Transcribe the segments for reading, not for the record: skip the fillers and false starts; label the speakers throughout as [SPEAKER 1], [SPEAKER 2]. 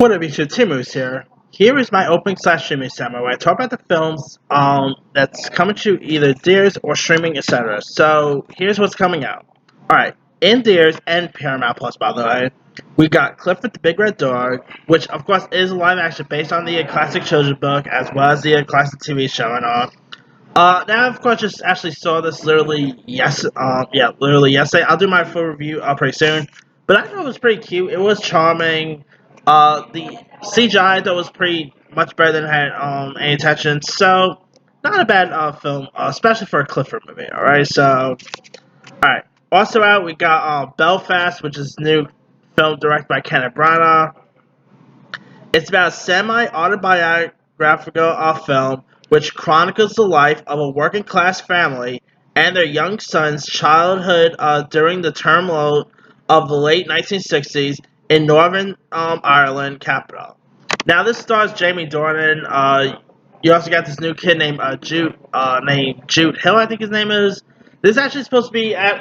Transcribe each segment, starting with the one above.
[SPEAKER 1] What up, YouTube? Timu's here. Here is my opening slash streaming summary where I talk about the films that's coming to either theaters or streaming, etc. So here's what's coming out. Alright, in theaters and Paramount Plus, by the way, we got Clifford the Big Red Dog, which of course is a live action based on the classic children's book as well as the classic TV show and all. Now of course just actually saw this literally yesterday. I'll do my full review pretty soon. But I thought it was pretty cute. It was charming. The CGI I thought was pretty much better than I had any attention. So not a bad film, especially for a Clifford movie. All right, so all right. Also out we got Belfast, which is a new film directed by Kenneth Branagh. It's about a semi-autobiographical film which chronicles the life of a working-class family and their young son's childhood during the turmoil of the late 1960s in Northern Ireland capital. Now, this stars Jamie Dornan. You also got this new kid named Jude Hill, I think his name is. This is actually supposed to be at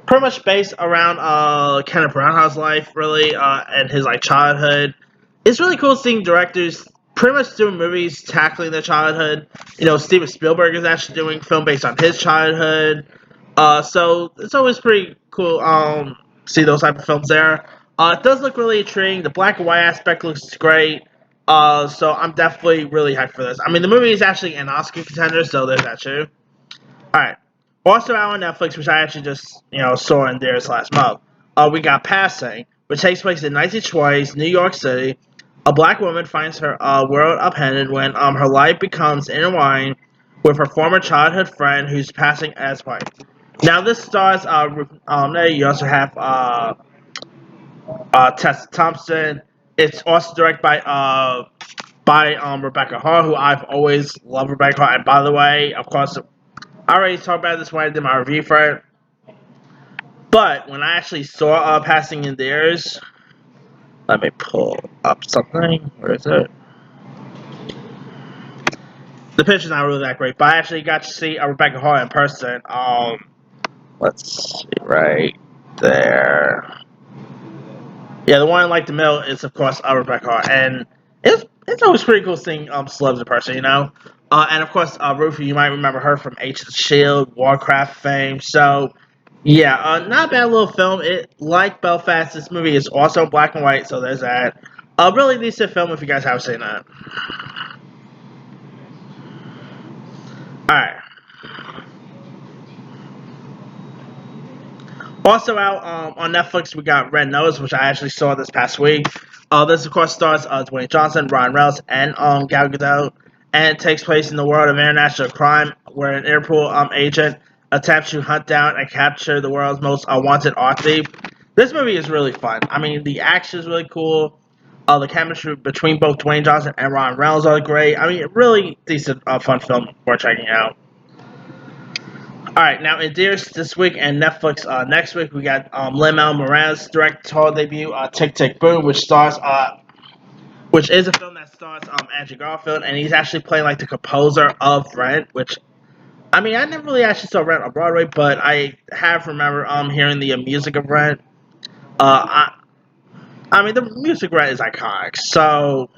[SPEAKER 1] pretty much based around Kenneth Branagh's life, really, and his like childhood. It's really cool seeing directors pretty much doing movies tackling their childhood. You know, Steven Spielberg is actually doing film based on his childhood. So it's always pretty cool see those type of films there. It does look really intriguing. The black and white aspect looks great. So I'm definitely really hyped for this. I mean, the movie is actually an Oscar contender, so there's that too. All right. Also out on Netflix, which I actually just saw in theaters last month. We got Passing, which takes place in 1920s New York City. A black woman finds her world upended when her life becomes intertwined with her former childhood friend who's passing as white. Now this stars you also have Tessa Thompson. It's also directed by Rebecca Hall, who I've always loved Rebecca Hall. And by the way, of course, I already talked about this when I did my review for it. But when I actually saw Passing in theirs, let me pull up something. Where is it? The picture's not really that great, but I actually got to see Rebecca Hall in person. Let's see right there. Yeah, the one in like the middle is of course Rebecca Hall, and it's always pretty cool seeing celebs in person, you know. And of course, Rufy, you might remember her from H the Shield, Warcraft fame. So, yeah, not a bad little film. It like Belfast, this movie is also black and white, so there's that. A really decent film if you guys haven't seen that. All right. Also out on Netflix, we got Red Nose, which I actually saw this past week. This, of course, stars Dwayne Johnson, Ryan Reynolds, and Gal Gadot, and it takes place in the world of international crime, where an Interpol agent attempts to hunt down and capture the world's most wanted art thief. This movie is really fun. I mean, the action is really cool. The chemistry between both Dwayne Johnson and Ryan Reynolds are great. I mean, really decent, fun film worth checking out. Alright, now in theaters this week and Netflix next week, we got Lin-Manuel Miranda's directorial debut, Tick Tick Boom, which is a film that stars Andrew Garfield, and he's actually playing like the composer of Rent, which I mean I never really actually saw Rent on Broadway, but I have remember hearing the music of Rent. I mean the music of Rent is iconic, so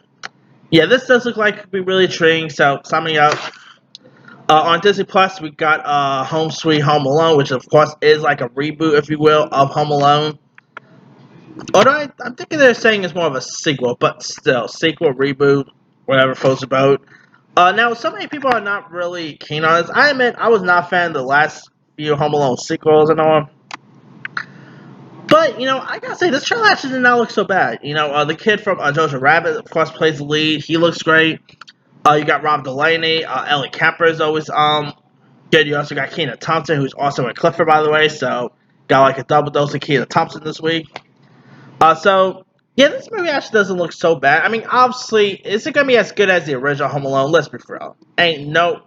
[SPEAKER 1] yeah, this does look like it could be really intriguing. So summing up. On Disney Plus, we got Home Sweet Home Alone, which of course is like a reboot, if you will, of Home Alone. Although I'm thinking they're saying it's more of a sequel, but still, sequel, reboot, whatever floats the boat. Now, so many people are not really keen on this. I admit, I was not a fan of the last few Home Alone sequels and all. But, I gotta say, this trailer actually did not look so bad. The kid from Jojo Rabbit, of course, plays the lead. He looks great. You got Rob Delaney. Ellie Kemper is always good. You also got Keena Thompson, who's also in Clifford, by the way. So got like a double dose of Keena Thompson this week. So yeah, this movie actually doesn't look so bad. I mean, obviously, is it gonna be as good as the original Home Alone? Let's be real. Ain't no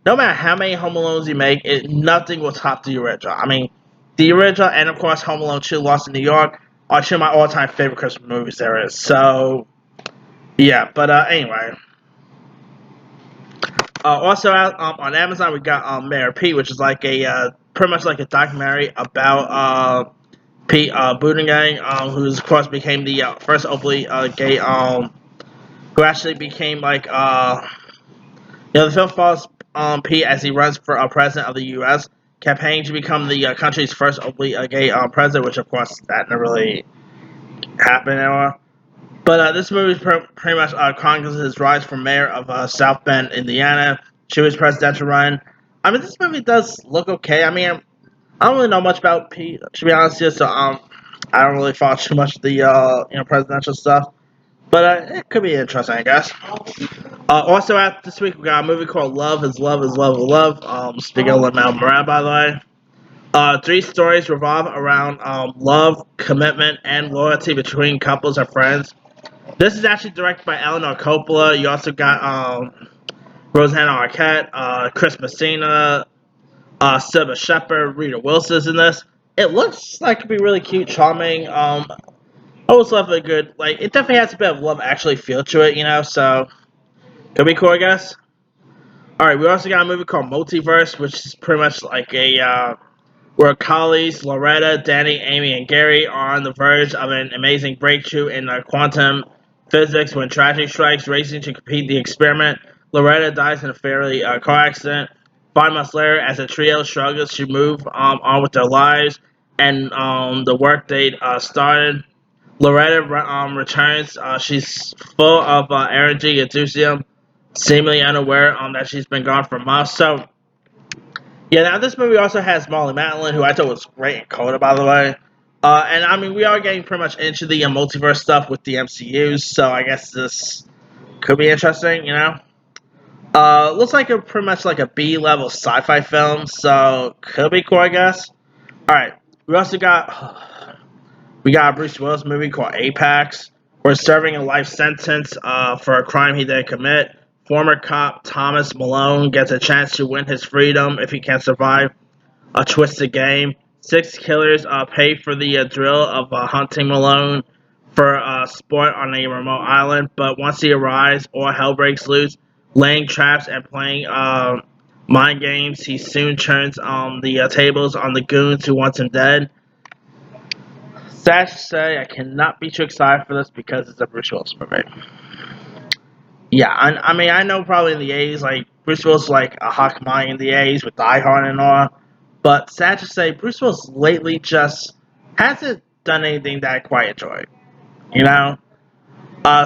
[SPEAKER 1] matter how many Home Alones you make, nothing will top the original. I mean, the original and of course Home Alone 2: Lost in New York are two of my all-time favorite Christmas movies there is. So yeah, but anyway. Also out on Amazon, we got Mayor Pete, which is like a pretty much like a documentary about Pete Buttigieg, who's of course became the first openly gay, who actually became like the film follows Pete as he runs for president of the U.S. campaign to become the country's first openly gay president, which of course that never really happened anymore. But this movie pretty much chronicles his rise from mayor of South Bend, Indiana, to his presidential run. I mean, this movie does look okay. I mean, I don't really know much about Pete, to be honest here, so I don't really follow too much of the presidential stuff. But it could be interesting, I guess. Also, out this week we got a movie called Love Is Love Is Love Is Love. Speaking of Lin-Manuel Miranda, by the way. Three stories revolve around love, commitment, and loyalty between couples or friends. This is actually directed by Eleanor Coppola. You also got Rosanna Arquette, Chris Messina, Sybil Shepherd, Rita Wilson's in this. It looks like it could be really cute, charming. I always love a good, like, it definitely has a bit of love actually feel to it, so could be cool, I guess. Alright, we also got a movie called Multiverse, which is pretty much like a where colleagues Loretta, Danny, Amy, and Gary are on the verge of an amazing breakthrough in quantum physics when tragedy strikes, racing to complete the experiment. Loretta dies in a fairly car accident. 5 months later, as the trio struggles to move on with their lives and the work they started, Loretta returns. She's full of energy, enthusiasm, seemingly unaware that she's been gone for months. So, yeah, now this movie also has Molly Matlin, who I thought was great in Coda, by the way. And I mean, we are getting pretty much into the multiverse stuff with the MCU, so I guess this could be interesting. Looks like a pretty much like a B-level sci-fi film, so could be cool, I guess. All right, we also got a Bruce Willis movie called Apex. We're serving a life sentence for a crime he didn't commit. Former cop Thomas Malone gets a chance to win his freedom if he can survive a twisted game. Six killers pay for the drill of hunting Malone for sport on a remote island, but once he arrives, all hell breaks loose. Laying traps and playing mind games, he soon turns the tables on the goons who want him dead. Sad to say, I cannot be too excited for this because it's a Bruce Willis movie. Yeah, I mean, I know probably in the 80s, like, Bruce Willis like a Hawkeye in the 80s with Die Hard and all, but sad to say, Bruce Willis lately just hasn't done anything that I quite enjoy, you know?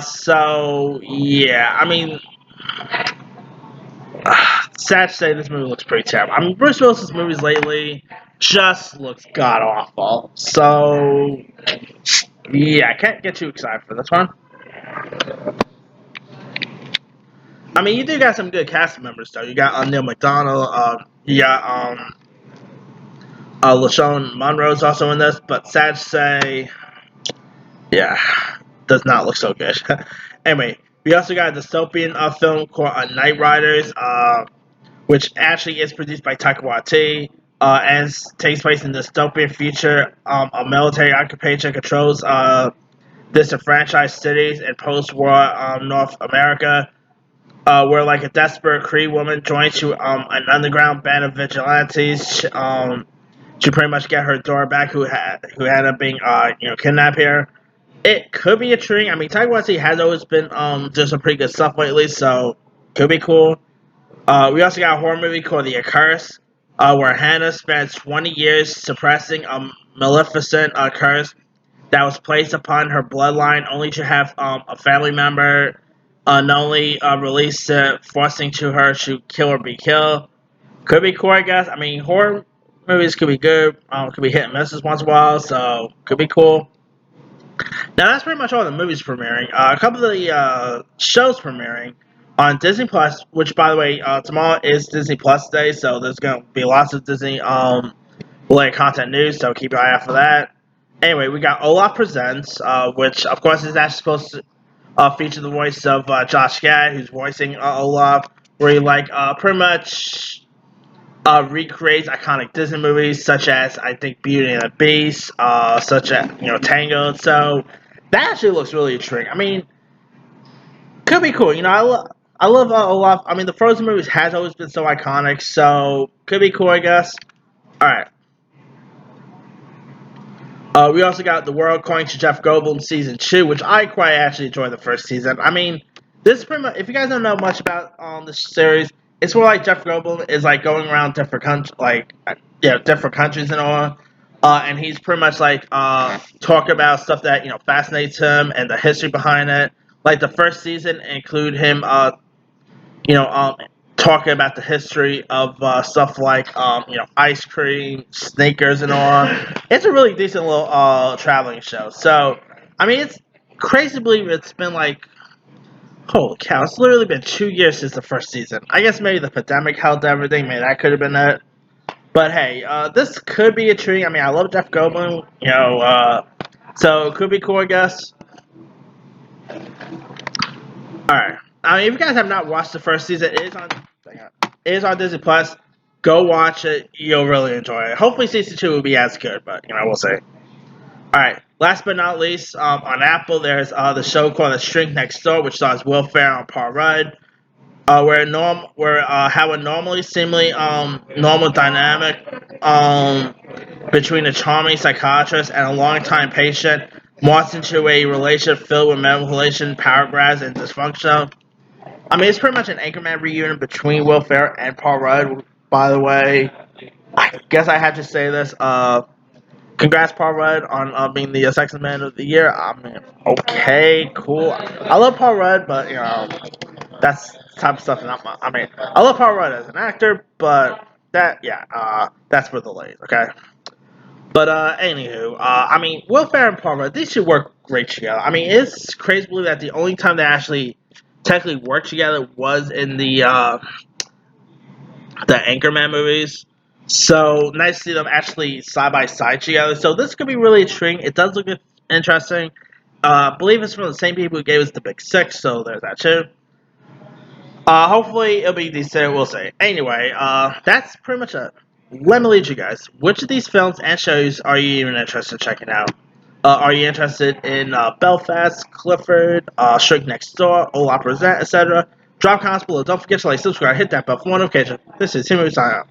[SPEAKER 1] So, yeah, I mean, sad to say, this movie looks pretty terrible. I mean, Bruce Willis's movies lately just looks god awful. So, yeah, I can't get too excited for this one. I mean, you do got some good cast members though. You got Neil McDonald. You got LaShawn Monroe's also in this, but sad to say, yeah, does not look so good. Anyway, we also got a dystopian film called Night Riders, which actually is produced by Taika Waititi, and takes place in the dystopian future. A military occupation controls disenfranchised cities in post-war North America, where like a desperate Cree woman joins to an underground band of vigilantes to pretty much get her daughter back, who had up being kidnapped here. It could be intriguing. I mean, Taika Waititi has always been doing some pretty good stuff lately, so could be cool. We also got a horror movie called The Curse, where Hannah spends 20 years suppressing a maleficent curse that was placed upon her bloodline, only to have a family member not only released it, forcing to her to kill or be killed. Could be cool, I guess. I mean, horror movies could be good, could be hit and misses once in a while, so could be cool. Now that's pretty much all the movies premiering. A couple of the shows premiering on Disney Plus, which by the way, tomorrow is Disney Plus Day, so there's gonna be lots of Disney related content news. So keep your eye out for that. Anyway, we got Olaf Presents, which of course is actually supposed to feature the voice of Josh Gad, who's voicing Olaf, where he like pretty much recreates iconic Disney movies such as I think Beauty and the Beast, such as Tangled. So that actually looks really intriguing. I mean, could be cool. I love Olaf. I mean, the Frozen movies has always been so iconic, so could be cool, I guess. All right. We also got The World According to Jeff Goldblum season 2, which I quite actually enjoyed the first season. I mean, this is pretty much, if you guys don't know much about this series, it's more like Jeff Goldblum is like going around different countries, like different countries and all. And he's pretty much like talk about stuff that fascinates him and the history behind it. Like the first season include him you know, talking about the history of stuff like, ice cream, sneakers, and all. It's a really decent little traveling show. So, I mean, it's crazy to believe it's been like, holy cow, it's literally been 2 years since the first season. I guess maybe the pandemic helped everything. Maybe that could have been it. But hey, this could be a treat. I mean, I love Jeff Goldblum, so it could be cool, I guess. Alright. I mean, if you guys have not watched the first season, it is on Disney Plus. Go watch it. You'll really enjoy it. Hopefully, season 2 will be as good, but we'll see. Alright. Last but not least, on Apple, there's the show called The Shrink Next Door, which stars Will Ferrell and Paul Rudd. Where how a normally seemingly normal dynamic between a charming psychiatrist and a longtime patient morphs into a relationship filled with manipulation, power grabs, and dysfunction. I mean, it's pretty much an Anchorman reunion between Will Ferrell and Paul Rudd. By the way, I guess I had to say this. Congrats, Paul Rudd, on being the Sex Man of the Year. I mean, okay, cool. I love Paul Rudd, but that's the type of stuff not my. I mean, I love Paul Rudd as an actor, but that's for the ladies, okay. But anywho, I mean, Will Ferrell and Paul Rudd, they should work great together. I mean, it's crazy to believe that the only time they actually technically worked together was in the Anchorman movies. So nice to see them actually side by side together. So this could be really intriguing. It does look interesting. I believe it's from the same people who gave us the Big Six, so there's that too. Hopefully it'll be decent. We'll see. Anyway, that's pretty much it. Let me lead you guys. Which of these films and shows are you even interested in checking out? Are you interested in Belfast, Clifford, Shrink Next Door, Old Opera Present, etc.? Drop comments below. Don't forget to like, subscribe, hit that bell for more notifications. This is Timmy signing out.